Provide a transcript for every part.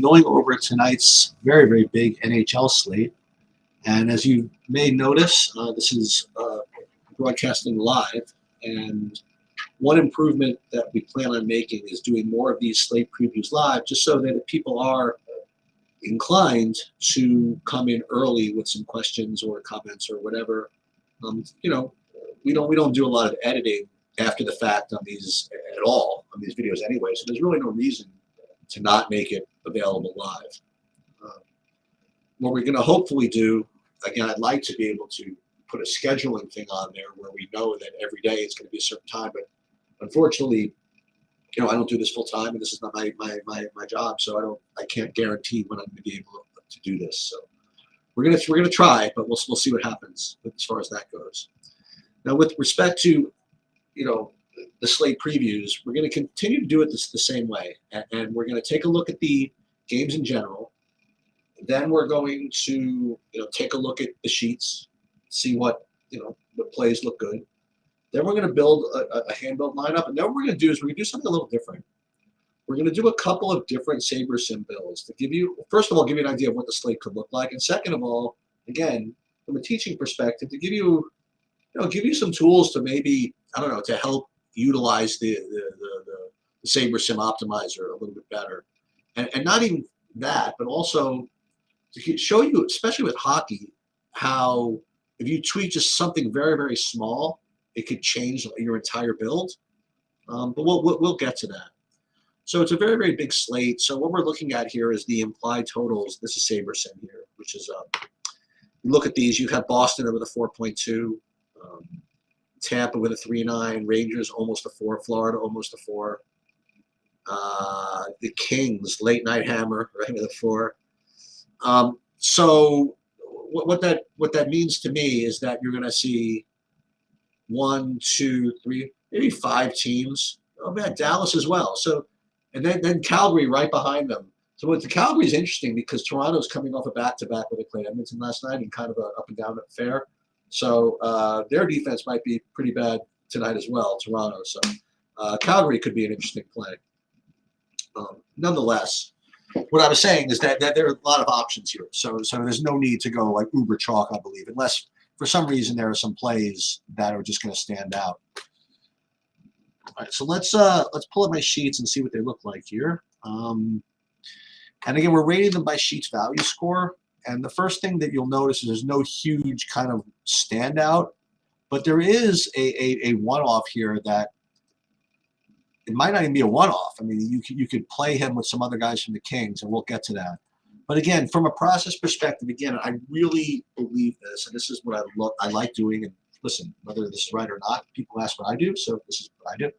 going over tonight's very, very big NHL slate. And as you may notice, this is broadcasting live. And one improvement that we plan on making is doing more of these slate previews live, just so that if people are inclined to come in early with some questions or comments or whatever, we don't do a lot of editing after the fact on these at all on these videos anyway. So there's really no reason to not make it available live. What we're going to hopefully do, again, I'd like to be able to put a scheduling thing on there where we know that every day it's going to be a certain time. But unfortunately, I don't do this full time, and this is not my job, so I can't guarantee when I'm going to be able to do this. So we're gonna try, but we'll see what happens as far as that goes. Now, with respect to the slate previews, we're going to continue to do it the same way, and we're going to take a look at the games in general. Then we're going to take a look at the sheets, see what plays look good. Then we're going to build a hand-built lineup, and then what we're going to do is we're going to do something a little different. We're going to do a couple of different Saber Sim builds to give you, first of all, give you an idea of what the slate could look like, and second of all, again, from a teaching perspective, to give you some tools to maybe, to help utilize the Saber Sim optimizer a little bit better, and not even that, but also to show you, especially with hockey, how if you tweak just something very, very small, it could change your entire build. But we'll get to that. So it's a very, very big slate. So what we're looking at here is the implied totals. This is Saber Sim here, which is you look at these. You have Boston with a 4.2, Tampa with a 3.9, Rangers almost a 4, Florida almost a 4, the Kings late night hammer right with a 4. So what that means to me is that you're going to see 1, 2, 3, maybe 5 teams. Oh man, Dallas as well. So, and then Calgary right behind them. So with the Calgary is interesting because Toronto's coming off a back-to-back with a played Edmonton last night in kind of an up and down affair. So their defense might be pretty bad tonight as well, Toronto. So Calgary could be an interesting play. Nonetheless, what I was saying is that there are a lot of options here. So there's no need to go like uber chalk, I believe, unless for some reason there are some plays that are just going to stand out. All right, so let's pull up my sheets and see what they look like here. And again, we're rating them by sheets value score. And the first thing that you'll notice is there's no huge kind of standout, but there is a one-off here that it might not even be a one-off. I mean, you could play him with some other guys from the Kings, and we'll get to that. But again, from a process perspective, again, I really believe this, and this is what I like doing. And listen, whether this is right or not, people ask what I do, so this is what I do.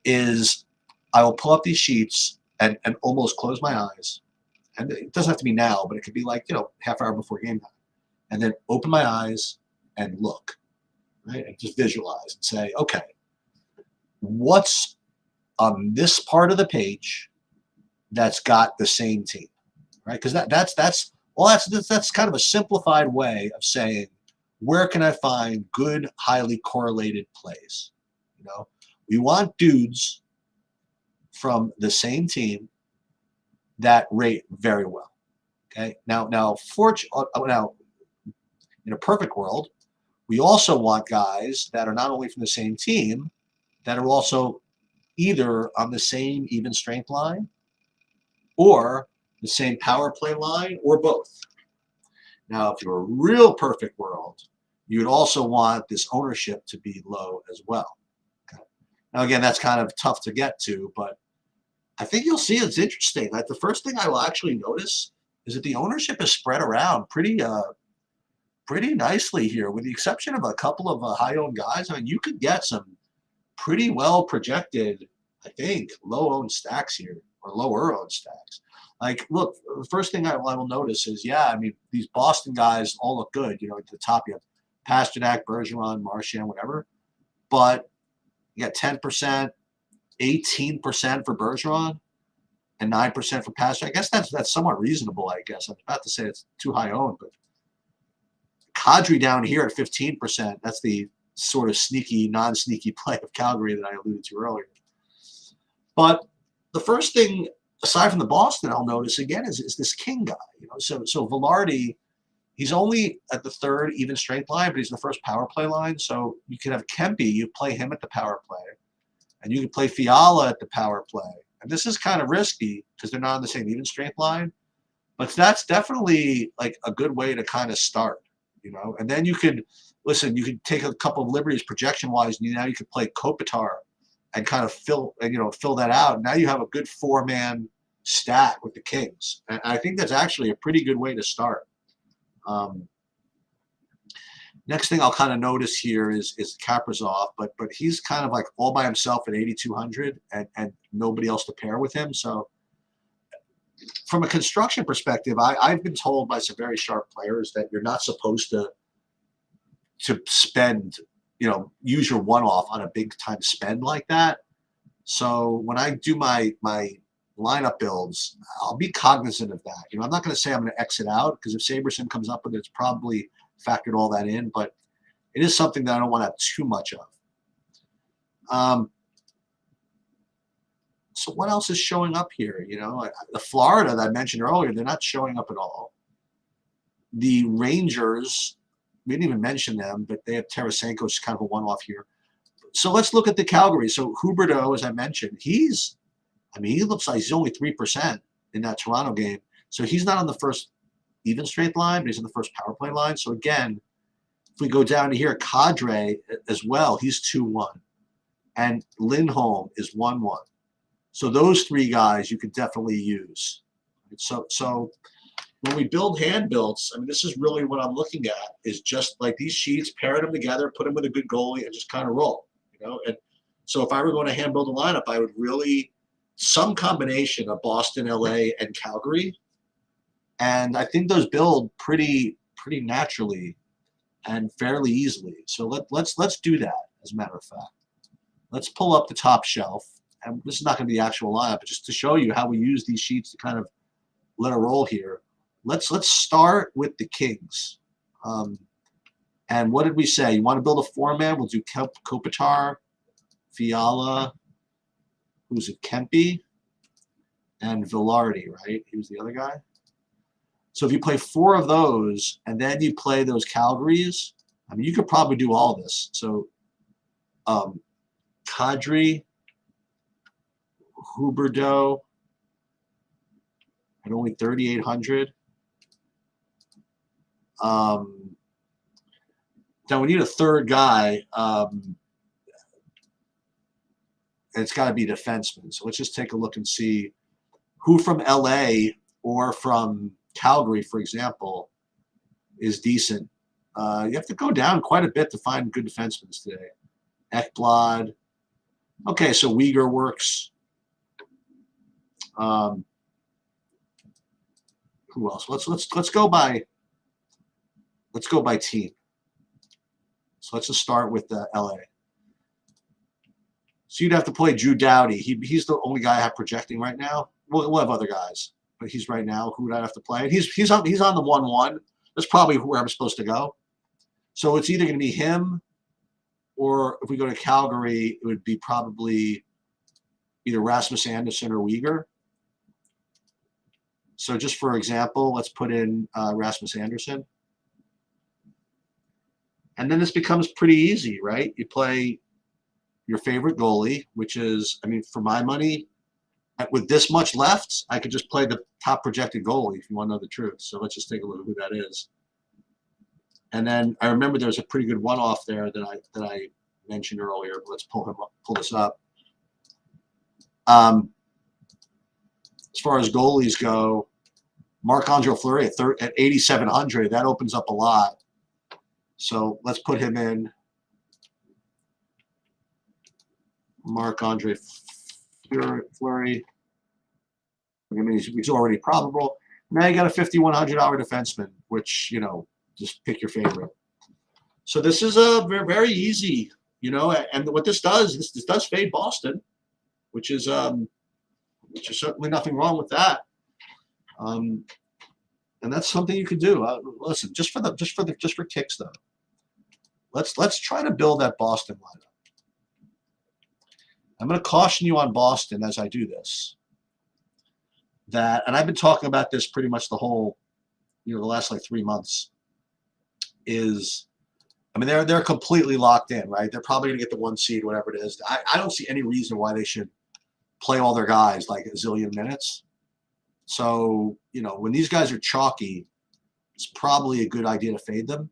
Is I will pull up these sheets and almost close my eyes, and it doesn't have to be now, but it could be like half hour before game time, and then open my eyes and look, right, and just visualize and say, okay, what's on this part of the page that's got the same team, right? Because that's kind of a simplified way of saying where can I find good, highly correlated plays. We want dudes from the same team that rate very well. Okay. Now, in a perfect world, we also want guys that are not only from the same team, that are also either on the same even strength line or the same power play line or both. Now, if you're a real perfect world, you would also want this ownership to be low as well. Okay. Now, again, that's kind of tough to get to, but I think you'll see it's interesting. Like the first thing I will actually notice is that the ownership is spread around pretty nicely here, with the exception of a couple of high-owned guys. I mean, you could get some pretty well projected, I think, low-owned stacks here, or lower-owned stacks. Like, look, the first thing I will notice is, these Boston guys all look good. At the top you have Pasternak, Bergeron, Marchand, whatever. But you got 10%, 18% for Bergeron, and 9% for Pasternak. I guess that's somewhat reasonable, I guess. I'm about to say it's too high-owned, but Kadri down here at 15%, that's the sort of sneaky, non-sneaky play of Calgary that I alluded to earlier. But the first thing aside from the Boston, I'll notice again is this King guy. You know, so Velarde, he's only at the third even strength line, but he's in the first power play line. So you could have Kempe, you play him at the power play, and you can play Fiala at the power play. And this is kind of risky because they're not on the same even strength line, but that's definitely like a good way to kind of start, you know. And then you could listen. You could take a couple of liberties projection wise. And now you could play Kopitar and kind of fill that out. Now you have a good 4-man stack with the Kings, and I think that's actually a pretty good way to start. Next thing I'll kind of notice here is Kaprizov, but he's kind of like all by himself at 8,200 and nobody else to pair with him. So from a construction perspective, I've been told by some very sharp players that you're not supposed to spend, use your one-off on a big time spend like that. So when I do my lineup builds, I'll be cognizant of that. I'm not going to say I'm going to exit out, because if Saberson comes up with it, it's probably factored all that in, but it is something that I don't want to have too much of. So what else is showing up here? The Florida that I mentioned earlier, they're not showing up at all. The Rangers, we didn't even mention them, but they have Tarasenko, which is kind of a one-off here. So let's look at the Calgary. So Huberdeau, as I mentioned, he looks like he's only 3% in that Toronto game. So he's not on the first even strength line, but he's on the first power play line. So again, if we go down to here, Kadri as well, he's 2-1. And Lindholm is 1-1. So those three guys you could definitely use. So when we build hand builds, this is really what I'm looking at, is just like these sheets, pairing them together, put them with a good goalie, and just kind of roll. And so if I were going to hand build a lineup, I would really some combination of Boston, LA, and Calgary. And I think those build pretty naturally and fairly easily. So let's do that, as a matter of fact. Let's pull up the top shelf. And this is not going to be the actual lineup, but just to show you how we use these sheets to kind of let it roll here. Let's start with the Kings. And what did we say? You want to build a 4-man? We'll do Kopitar, Fiala, who's it, Kempe, and Velarde, right? He was the other guy. So if you play 4 of those, and then you play those Calgarys, you could probably do all this. So Kadri, Huberdeau at only 3,800. Now we need a third guy. And it's got to be a defenseman. So let's just take a look and see who from LA or from Calgary, for example, is decent. You have to go down quite a bit to find good defensemen today. Ekblad. Okay, so Uyghur works. Who else? Let's go by team. So let's just start with LA. So you'd have to play Drew Doughty. He's the only guy I have projecting right now. We'll have other guys, but he's right now. Who would I have to play? And he's on the 1-1. That's probably where I'm supposed to go. So it's either going to be him, or if we go to Calgary, it would be probably either Rasmus Anderson or Uyghur. So just for example, let's put in Rasmus Anderson. And then this becomes pretty easy, right? You play your favorite goalie, which is, for my money, with this much left, I could just play the top projected goalie if you want to know the truth. So let's just take a look at who that is. And then I remember there's a pretty good one-off there that I mentioned earlier. But let's pull this up. As far as goalies go, Marc-Andre Fleury at 8,700. That opens up a lot. So let's put him in. Marc-Andre Fleury. He's already probable. Now you got a $5,100 defenseman, which, just pick your favorite. So this is a very, very easy, and what this does, this does fade Boston, which is certainly nothing wrong with that. And that's something you could do. Listen, just for kicks though. Let's try to build that Boston lineup. I'm going to caution you on Boston as I do this. that, and I've been talking about this pretty much the whole, the last like 3 months, is, I mean, they're completely locked in, right? They're probably going to get the 1 seed, whatever it is. I don't see any reason why they should play all their guys like a zillion minutes. So, when these guys are chalky, it's probably a good idea to fade them.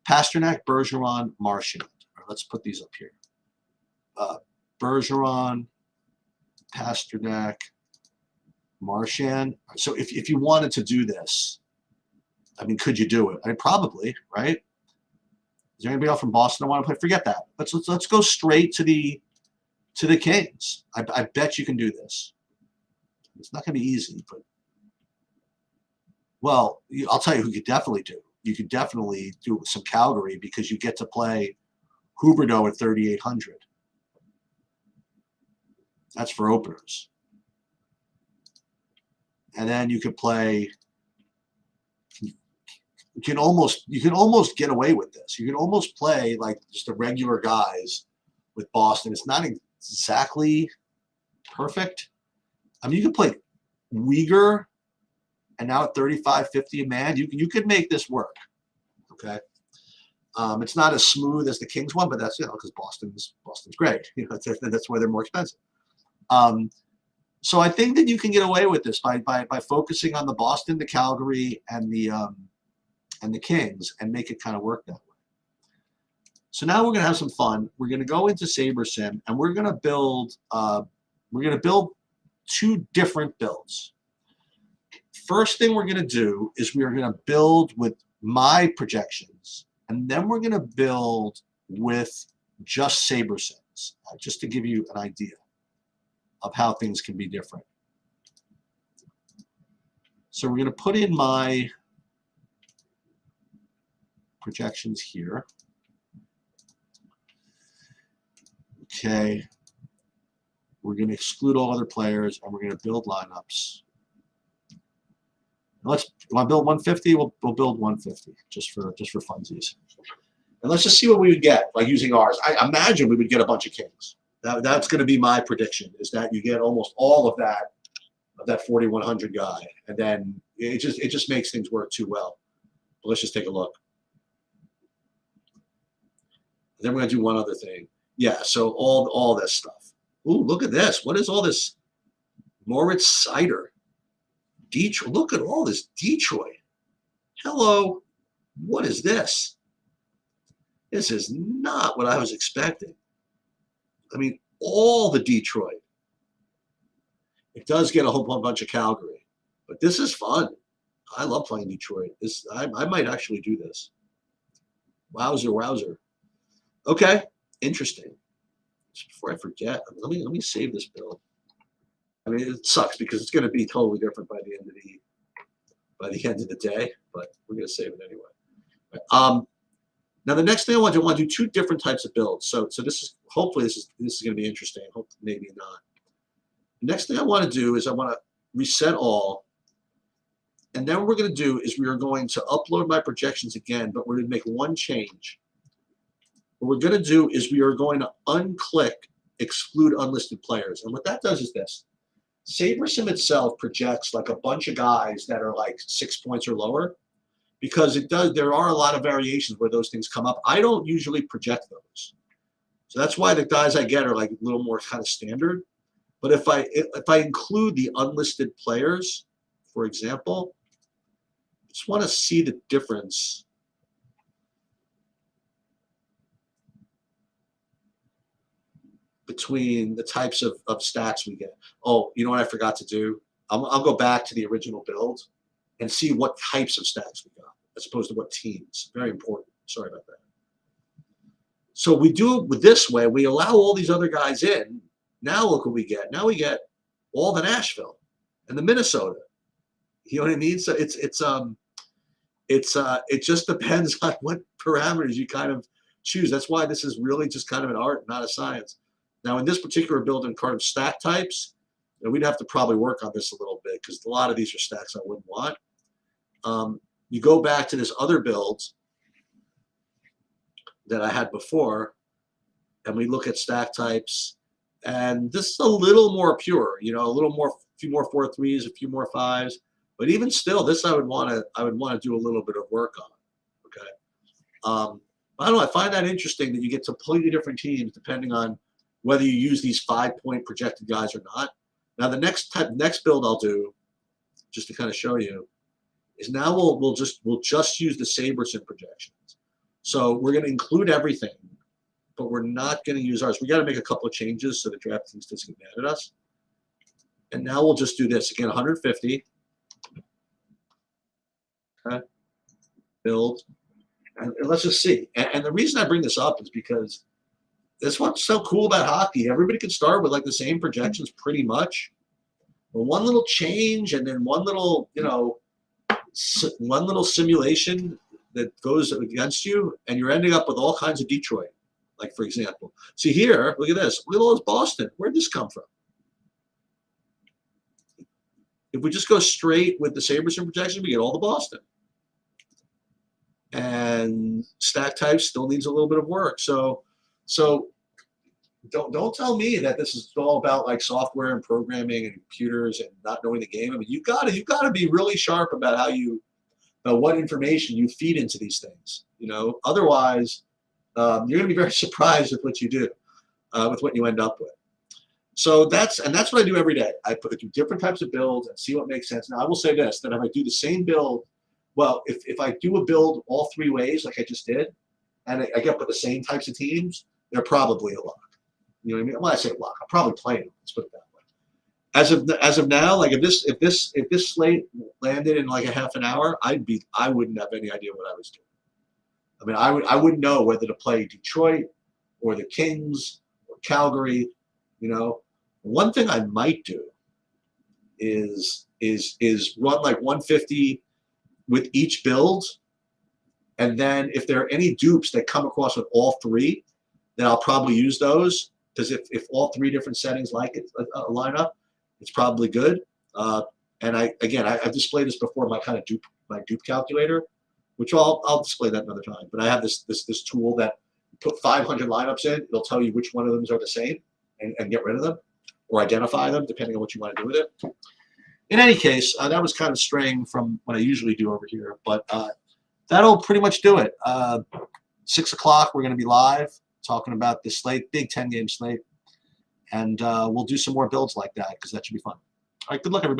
Pasternak, Bergeron, Marchand. Right, let's put these up here. Bergeron, Pasternak, Marchand. So if you wanted to do this, I mean, could you do it? I mean, probably, right? Is there anybody else from Boston I want to play? Forget that. Let's go straight to the Kings. I bet you can do this. It's not going to be easy, but well, I'll tell you who you could definitely do. You could definitely do some Calgary because you get to play Huberdeau at 3,800. That's for openers. And then you could play. You can almost get away with this. You can almost play like just the regular guys with Boston. It's not exactly perfect. I mean, you can play Uyghur, and now at 35.50 a man, you could make this work. Okay, it's not as smooth as the Kings one, but that's because Boston's great. That's why they're more expensive. So I think that you can get away with this by focusing on the Boston, the Calgary, and the Kings, and make it kind of work that way. So now we're going to have some fun. We're going to go into SaberSim, and we're going to build 2 different builds. First thing we're going to do is we are going to build with my projections, and then we're going to build with just SaberSims, just to give you an idea of how things can be different. So we're going to put in my projections here. Okay. We're going to exclude all other players, and we're going to build lineups. Want to build 150? We'll build 150 just for funsies. And let's just see what we would get by using ours. I imagine we would get a bunch of Kings. That's going to be my prediction, is that you get almost all of that 4,100 guy, and then it just makes things work too well. But let's just take a look. And then we're going to do one other thing. Yeah, so all this stuff. Ooh, look at this. What is all this? Moritz Seider. Detroit. Look at all this Detroit. Hello. What is this? This is not what I was expecting. I mean, all the Detroit. It does get a whole bunch of Calgary, but this is fun. I love playing Detroit. I might actually do this. Wowzer. Okay, interesting. Just before I forget, let me save this build. I mean, it sucks because it's going to be totally different by the end of the day, but we're going to save it anyway. Now the next thing I want to do 2 different types of builds. So this is hopefully this is going to be interesting. Hopefully maybe not. The next thing I want to do is I want to reset all, and then what we're going to do is we are going to upload my projections again, but we're going to make one change. What we're going to do is we are going to unclick exclude unlisted players, and what that does is this. SaberSim itself projects like a bunch of guys that are like 6 points or lower, because there are a lot of variations where those things come up. I don't usually project those. So that's why the guys I get are like a little more kind of standard. But if I include the unlisted players, for example, I just want to see the difference. Between the types of stacks we get. Oh, you know what I forgot to do? I'll go back to the original build and see what types of stacks we got, as opposed to what teams. Very important. Sorry about that. So we do it with this way. We allow all these other guys in. Now look what we get. Now we get all the Nashville and the Minnesota. You know what I mean? So it just depends on what parameters you kind of choose. That's why this is really just kind of an art, not a science. Now, in this particular build in card of stack types, we'd have to probably work on this a little bit because a lot of these are stacks I wouldn't want. You go back to this other build that I had before, and we look at stack types, and this is a little more pure, a little more few more 4-3s, a few more 5s. But even still, this I would want to do a little bit of work on. Okay. I don't know. I find that interesting that you get completely different teams depending on whether you use these 5-point projected guys or not. Now the next build I'll do, just to kind of show you, is now we'll just use the Saberson projections. So we're going to include everything, but we're not going to use ours. We got to make a couple of changes so the DraftKings doesn't get mad at us. And now we'll just do this again, 150. Okay. Build. And let's just see. And the reason I bring this up is because that's what's so cool about hockey. Everybody can start with like the same projections pretty much. But one little change and then one little, one little simulation that goes against you, and you're ending up with all kinds of Detroit. Like, for example. See here, look at this. Look at all this Boston. Where'd this come from? If we just go straight with the Saberson projection, we get all the Boston. And stack type still needs a little bit of work. So don't tell me that this is all about like software and programming and computers and not knowing the game. I mean, you gotta be really sharp about what information you feed into these things. Otherwise, you're gonna be very surprised with what you do, with what you end up with. So that's what I do every day. I do different types of builds and see what makes sense. Now I will say this: that if I do the same build. Well, if I do a build all 3 ways like I just did, and I get with the same types of teams, they're probably a lock. You know what I mean? Well, I say lock. I'm probably playing them. Let's put it that way. As of now, like if this slate landed in like a half an hour, I wouldn't have any idea what I was doing. I mean, I wouldn't know whether to play Detroit or the Kings or Calgary. One thing I might do is run like 150. With each build, and then if there are any dupes that come across with all 3, then I'll probably use those, because if all 3 different settings like it line up, it's probably good. And I've displayed this before, my dupe calculator, which I'll display that another time. But I have this tool that put 500 lineups in. It'll tell you which one of them are the same and get rid of them or identify them depending on what you want to do with it. In any case, that was kind of straying from what I usually do over here, but that'll pretty much do it. 6 o'clock, we're going to be live talking about this slate, big 10-game slate, and we'll do some more builds like that because that should be fun. All right, good luck, everybody.